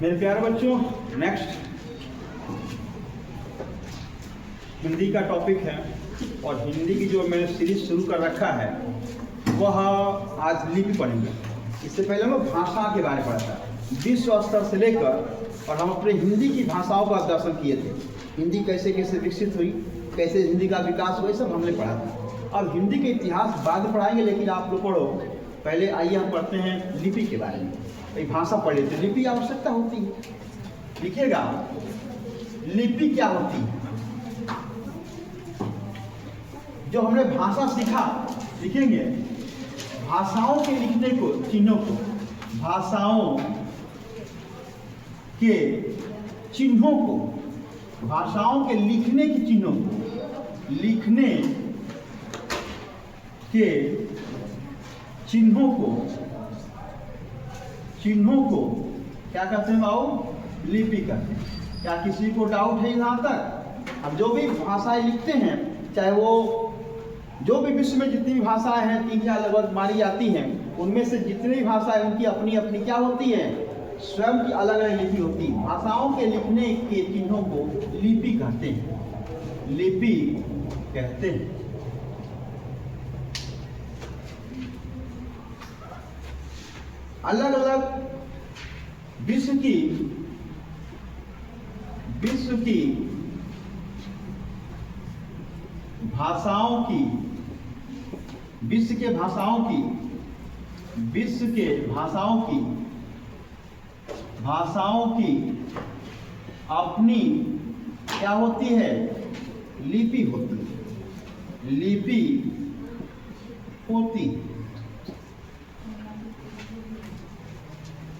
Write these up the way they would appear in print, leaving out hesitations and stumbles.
मेरे प्यारे बच्चों, नेक्स्ट हिंदी का टॉपिक है और हिंदी की जो मैंने सीरीज शुरू कर रखा है वह आज लिपि पढ़ेंगे। इससे पहले हम भाषा के बारे में पढ़ा था, विश्व स्तर से लेकर, और हम अपने हिंदी की भाषाओं का दर्शन किए थे। हिंदी कैसे कैसे विकसित हुई, कैसे हिंदी का विकास हुआ, सब हमने पढ़ा था। अब हिंदी के इतिहास बाद में पढ़ाएंगे, लेकिन आप लोग पढ़ो। पहले आइए हम पढ़ते हैं लिपि के बारे में। एक भाषा पढ़ लेते, लिपि आवश्यकता होती है। लिखिएगा, लिपि क्या होती है। जो हमने भाषा सीखा, लिखेंगे भाषाओं के लिखने को, चिन्हों को, भाषाओं के चिन्हों को, भाषाओं के लिखने के चिन्हों को, लिखने के चिन्हों को क्या कहते हैं बाबू? लिपि कहते हैं। क्या किसी को डाउट है यहाँ तक? अब जो भी भाषाएं लिखते हैं, चाहे वो जो भी विश्व में जितनी भी भाषाएं हैं, 3-4 लगभग मानी जाती हैं, उनमें से जितनी भी भाषाएं उनकी अपनी अपनी क्या होती है, स्वयं की अलग अलग लिपि होती है। भाषाओं के लिखने के चिन्हों को लिपि कहते हैं, लिपि कहते हैं। अलग अलग विश्व की भाषाओं की, विश्व के भाषाओं की अपनी क्या होती है, लिपि होती है, लिपि होती।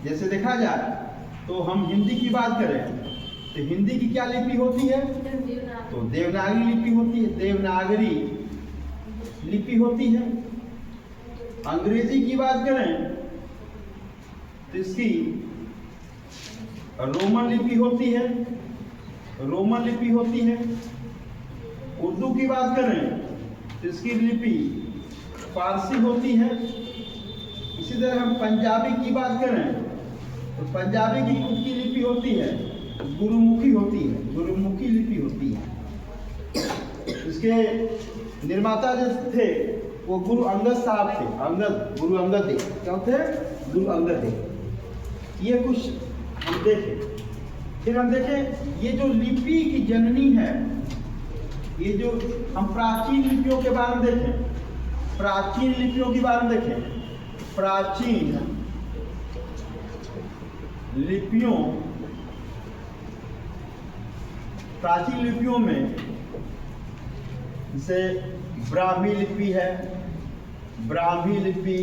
जैसे देखा जाए तो हम हिंदी की बात करें तो हिंदी की क्या लिपि होती है? तो देवनागरी लिपि होती है, देवनागरी लिपि होती है। अंग्रेजी की बात करें तो इसकी रोमन लिपि होती है, रोमन लिपि होती है। उर्दू की बात करें तो इसकी लिपि फारसी होती है। इसी तरह हम पंजाबी की बात करें तो पंजाबी की खुद की लिपि होती है, गुरुमुखी होती है, गुरुमुखी लिपि होती है। इसके निर्माता जो थे वो गुरु अंगद साहब थे, गुरु अंगद देव। क्या थे? गुरु अंगद देव। ये कुछ हम देखें, फिर हम देखें ये जो लिपि की जननी है, ये जो हम प्राचीन लिपियों के बारे में देखें, प्राचीन लिपियों के बारे में देखें। प्राचीन लिपियों में जैसे ब्राह्मी लिपि है, ब्राह्मी लिपि,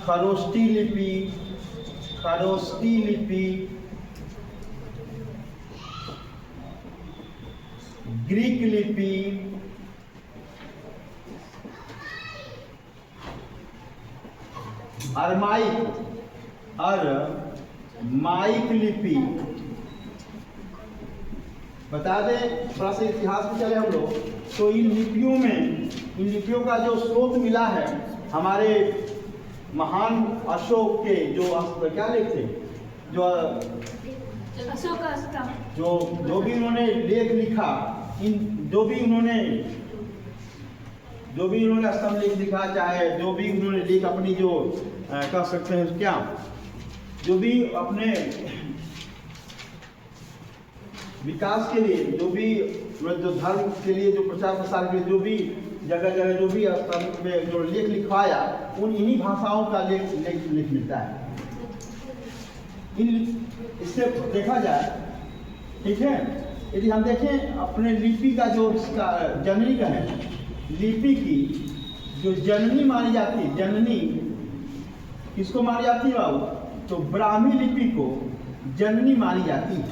खरोष्टी लिपि, ग्रीक लिपि, अरमाइक लिपि। बता दें, थोड़ा सा इतिहास में चले हम लोग, तो इन लिपियों का जो स्रोत मिला है हमारे महान अशोक के जो क्या लिखते, जो भी उन्होंने लेख लिखा, जो भी उन्होंने स्तंभ लेख लिखा, चाहे जो भी उन्होंने लेख अपनी जो कह सकते हैं क्या, जो भी अपने विकास के लिए, जो भी जो धर्म के लिए, जो प्रचार प्रसार के लिए, जो भी जगह जो भी स्तंभ में जो लेख लिखवाया, इन्हीं भाषाओं का लेख मिलता है। इससे देखा जाए, ठीक है, यदि हम देखें अपने लिपि का जो इसका जननी का है, लिपि की जो जननी मानी जाती है, जननी किसको मानी जाती है बाबू? तो ब्राह्मी लिपि को जननी मानी जाती है।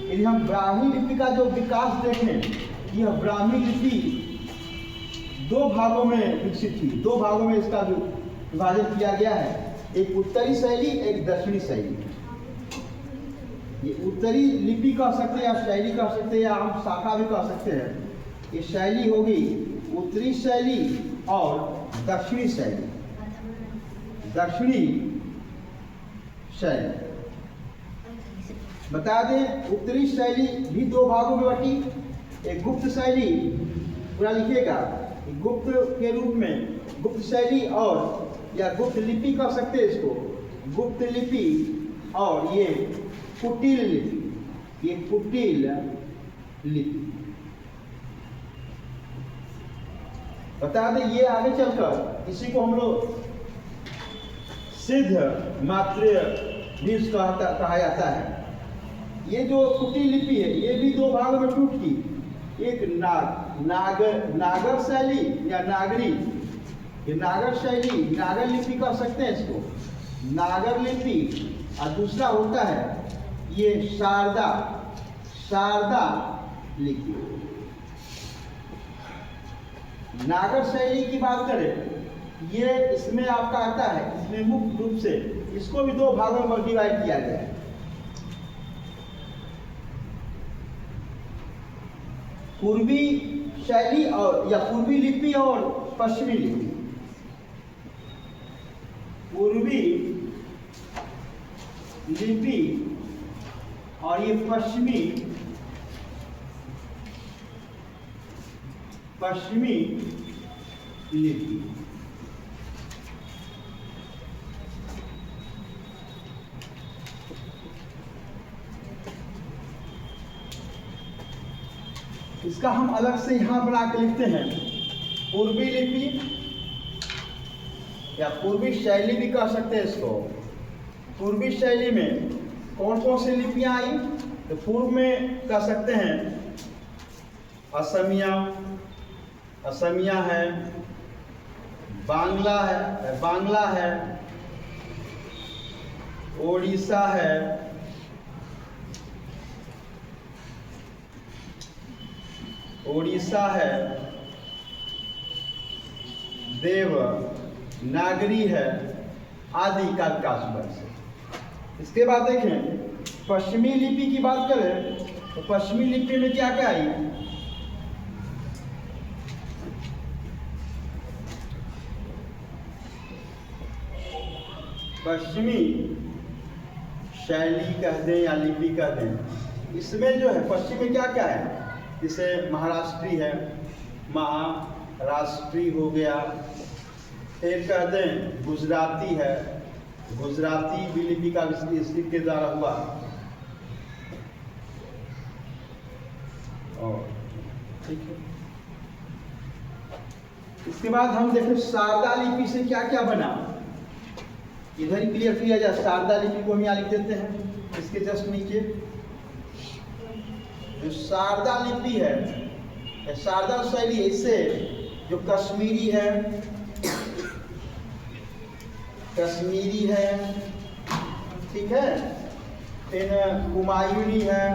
यदि हम ब्राह्मी लिपि का जो विकास देखें, यह ब्राह्मी लिपि 2 भागों में विकसित हुई, 2 भागों में इसका विभाजन किया गया है, एक उत्तरी शैली, एक दक्षिणी शैली। ये उत्तरी लिपि कह सकते हैं या शैली कह सकते हैं या हम शाखा भी कह सकते हैं। ये शैली होगी उत्तरी शैली और दक्षिणी शैली, दक्षिणी शैली। बता दें उत्तरी शैली भी दो भागों में बटी। एक गुप्त शैली, पूरा लिखिएगा, गुप्त के रूप में गुप्त शैली और या गुप्त लिपि कह सकते हैं इसको, गुप्त लिपि और ये कुटिल लिपि, ये कुटिल लिपि। बता दें ये आगे चलकर इसी को हम लोग सिद्ध मात्रेय भी कहा जाता है। ये जो कुटिल लिपि है ये भी दो भागों में टूटती, एक नागर शैली या नागरी, ये नागर शैली, नागर लिपि कह सकते हैं इसको, नागर लिपि, और दूसरा होता है ये शारदा लिपि। नागर शैली की बात करें, ये इसमें आपका आता है, इसमें मुख्य रूप से इसको भी दो भागों में डिवाइड किया गया है। पूर्वी शैली और या पूर्वी लिपि और पश्चिमी लिपि। पूर्वी लिपि और ये पश्चिमी लिपि। इसका हम अलग से यहां बना के लिखते हैं पूर्वी लिपि या पूर्वी शैली भी कह सकते हैं इसको। पूर्वी शैली में कौन कौन सी लिपियां आई, तो पूर्व में कह सकते हैं असमिया है, बांग्ला है, ओडिशा है, देवनागरी है आदि का विकास हुआ है। इसके बाद देखें पश्चिमी लिपि की बात करें तो पश्चिमी लिपि में क्या क्या आई, पश्चिमी शैली कह दें या लिपि कह दें, इसमें जो है पश्चिम में क्या क्या है, जैसे महाराष्ट्री है, महाराष्ट्री हो गया, फिर कह दें गुजराती है, गुजराती भी लिपि का विकसित के द्वारा हुआ। और ठीक है, इसके बाद हम देखें शारदा लिपि से क्या क्या बना, इधर ही क्लियर किया जाए। शारदा लिपि को हम यहाँ लिख देते हैं इसके जस्ट नीचे। जो शारदा लिपि है, शारदा शैली, इससे जो कश्मीरी है, ठीक है, फिर कुमायूनी है,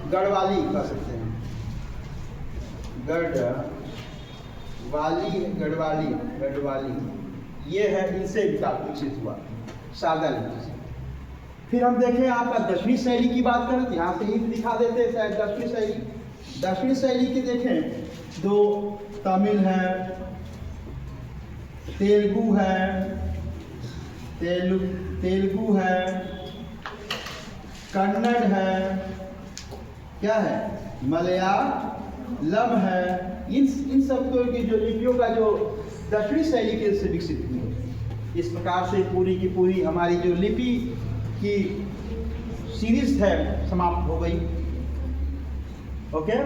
गढ़वाली कह सकते हैं, गढ़वाली ये है, इनसे विकसित हुआ शारदा लिपि से। फिर हम देखें आपका दक्षिणी शैली की बात करें, यहाँ से ही दिखा देते हैं शायद दक्षिणी शैली। दक्षिणी शैली के देखें दो, तमिल है, तेलुगु है, कन्नड़ है, क्या है, मलयालम है। इन सब की जो लिपियों का जो दक्षिणी शैली के से विकसित हुई है। इस प्रकार से पूरी की पूरी हमारी जो लिपि की सीरीज है समाप्त हो गई। ओके।